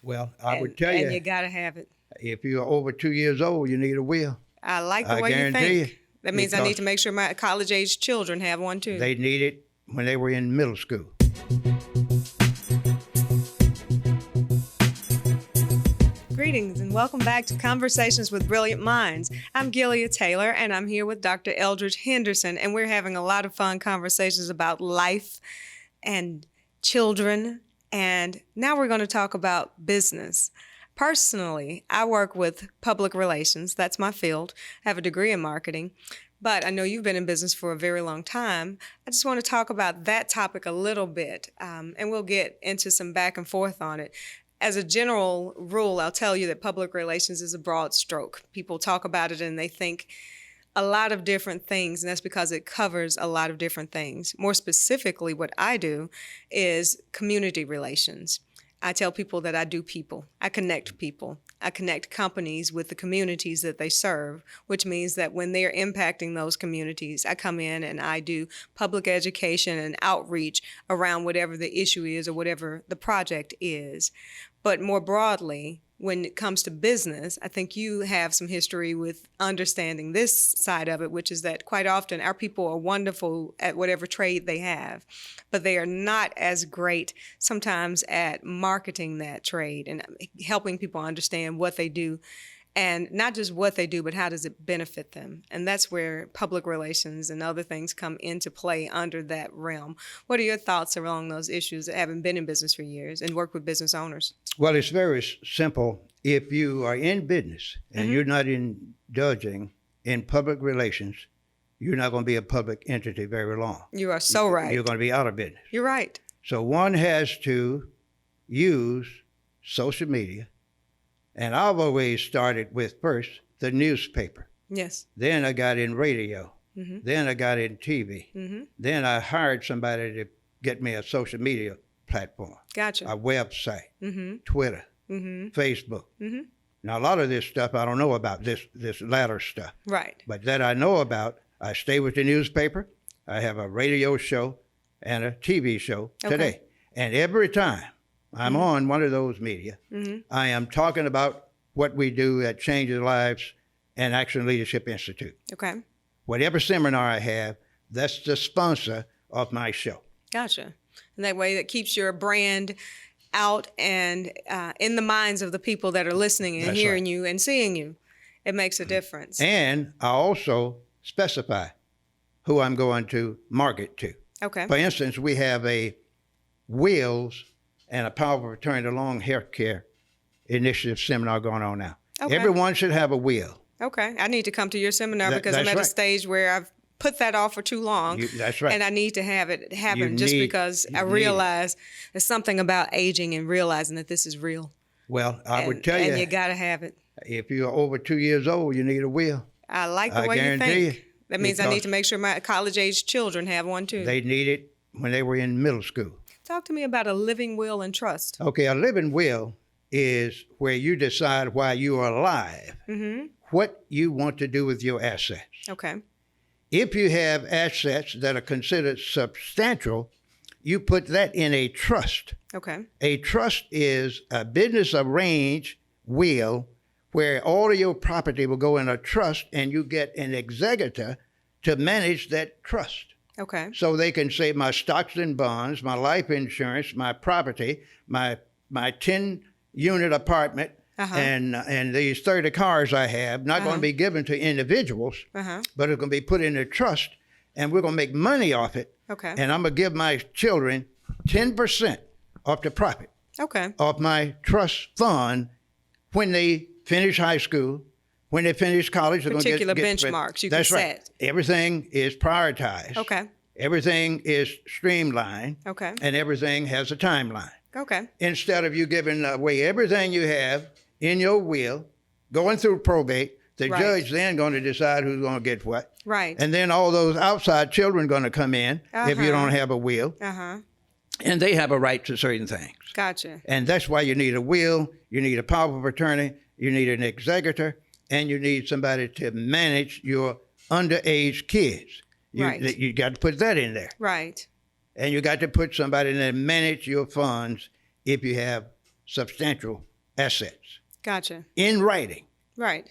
Well, I would tell And you, you got to have it. if you're over 2 years old, you need a will. I like the I way you guarantee think. That means I need to make sure my college-age children have one too. They need it when they were in middle school. Greetings and welcome back to Conversations with Brilliant Minds. I'm Geilia Taylor and I'm here with Dr. Eldridge Henderson, and we're having a lot of fun conversations about life and children, and now we're going to talk about business. Personally, I work with public relations. That's my field. I have a degree in marketing, but I know you've been in business for a very long time. I just want to talk about that topic a little bit, and we'll get into some back and forth on it. As a general rule, I'll tell you that public relations is a broad stroke. People talk about it and they think a lot of different things, and that's because it covers a lot of different things. More specifically, what I do is community relations. I tell people that I do people. I connect people. I connect companies with the communities that they serve, which means that when they're impacting those communities, I come in and I do public education and outreach around whatever the issue is or whatever the project is. But more broadly, when it comes to business, I think you have some history with understanding this side of it, which is that quite often our people are wonderful at whatever trade they have, but they are not as great sometimes at marketing that trade and helping people understand what they do. And not just what they do, but how does it benefit them? And that's where public relations and other things come into play under that realm. What are your thoughts along those issues, having been in business for years and worked with business owners? Well, it's very simple. If you are in business and you're not indulging in public relations, you're not going to be a public entity very long. You are so right. You're going to be out of business. You're right. So one has to use social media. And I've always started with first the newspaper. Yes. Then I got in radio. Then I got in TV. Then I hired somebody to get me a social media platform. Gotcha. A website, Twitter, Facebook. Now, a lot of this stuff I don't know about, this latter stuff. Right. But that I know about, I stay with the newspaper. I have a radio show and a TV show today. And every time I'm on one of those media, I am talking about what we do at Changes Lives and Action Leadership Institute. Okay. Whatever seminar I have, that's the sponsor of my show. Gotcha. And that way that keeps your brand out and in the minds of the people that are listening and hearing you and seeing you. It makes a difference. And I also specify who I'm going to market to. Okay. For instance, we have a wills and a power of attorney to long health care initiative seminar going on now. Okay. Everyone should have a will. Okay. I need to come to your seminar because I'm that's at a right. stage where I've put that off for too long. That's right. And I need to have it happen because I realize there's something about aging and realizing that this is real. Well, I would tell you. And you got to have it. If you're over 2 years old, you need a will. I like the way you think. That means I need to make sure my college-age children have one too. They need it when they were in middle school. Talk to me about a living will and trust. Okay, a living will is where you decide while you are alive what you want to do with your assets. Okay. If you have assets that are considered substantial, you put that in a trust. Okay. A trust is a business arranged will where all of your property will go in a trust and you get an executor to manage that trust. Okay. So they can say my stocks and bonds, my life insurance, my property, my 10-unit apartment, and these 30 cars I have, not going to be given to individuals, but it's going to be put in a trust, and we're going to make money off it. Okay. And I'm going to give my children 10% of the profit of my trust fund when they finish high school. When they finish college, they're going to get benchmarks you can set. That's right. Everything is prioritized. Okay. Everything is streamlined. Okay. And everything has a timeline. Okay. Instead of you giving away everything you have in your will, going through probate, the judge then going to decide who's going to get what. Right. And then all those outside children going to come in if you don't have a will. And they have a right to certain things. Gotcha. And that's why you need a will, you need a power of attorney, you need an executor, and you need somebody to manage your underage kids. You got to put that in there. Right. And you got to put somebody in there to manage your funds if you have substantial assets Gotcha. in writing. Right.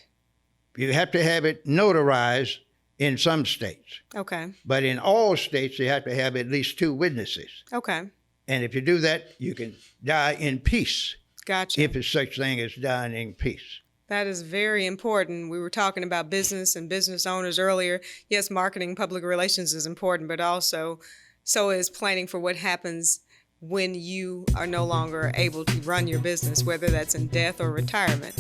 You have to have it notarized in some states. Okay. But in all states, you have to have at least 2 witnesses. Okay. And if you do that, you can die in peace. Gotcha. If it's such thing as dying in peace. That is very important. We were talking about business and business owners earlier. Yes, marketing, public relations is important, but also so is planning for what happens when you are no longer able to run your business, whether that's in death or retirement.